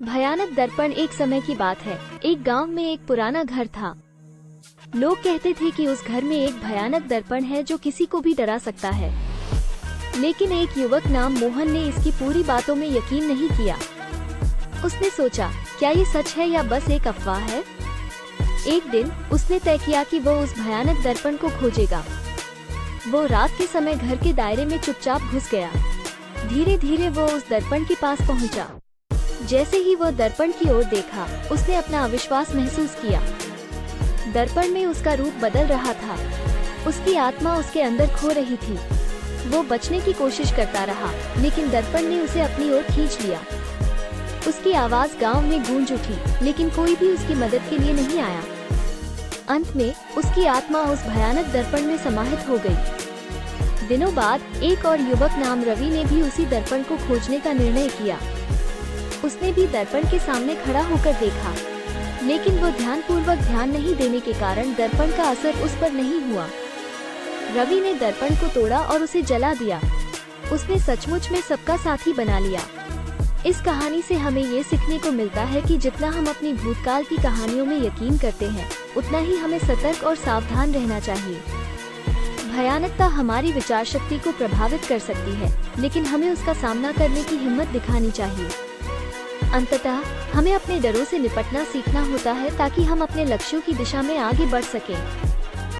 भयानक दर्पण। एक समय की बात है, एक गांव में एक पुराना घर था। लोग कहते थे कि उस घर में एक भयानक दर्पण है जो किसी को भी डरा सकता है। लेकिन एक युवक नाम मोहन ने इसकी पूरी बातों में यकीन नहीं किया। उसने सोचा, क्या ये सच है या बस एक अफवाह है। एक दिन उसने तय किया कि वो उस भयानक दर्पण को खोजेगा। वो रात के समय घर के दायरे में चुपचाप घुस गया। धीरे धीरे वो उस दर्पण के पास पहुंचा। जैसे ही वो दर्पण की ओर देखा, उसने अपना अविश्वास महसूस किया। दर्पण में उसका रूप बदल रहा था। उसकी आत्मा उसके अंदर खो रही थी। वो बचने की कोशिश करता रहा, लेकिन दर्पण ने उसे अपनी ओर खींच लिया। उसकी आवाज गांव में गूंज उठी, लेकिन कोई भी उसकी मदद के लिए नहीं आया। अंत में उसकी आत्मा उस भयानक दर्पण में समाहित हो गई। दिनों बाद एक और युवक नाम रवि ने भी उसी दर्पण को खोजने का निर्णय किया। उसने भी दर्पण के सामने खड़ा होकर देखा, लेकिन वो ध्यानपूर्वक ध्यान नहीं देने के कारण दर्पण का असर उस पर नहीं हुआ। रवि ने दर्पण को तोड़ा और उसे जला दिया। उसने सचमुच में सबका साथी बना लिया। इस कहानी से हमें ये सीखने को मिलता है कि जितना हम अपनी भूतकाल की कहानियों में यकीन करते हैं, उतना ही हमें सतर्क और सावधान रहना चाहिए। भयानकता हमारी विचार शक्ति को प्रभावित कर सकती है, लेकिन हमें उसका सामना करने की हिम्मत दिखानी चाहिए। अंततः हमें अपने डरों से निपटना सीखना होता है ताकि हम अपने लक्ष्यों की दिशा में आगे बढ़ सकें।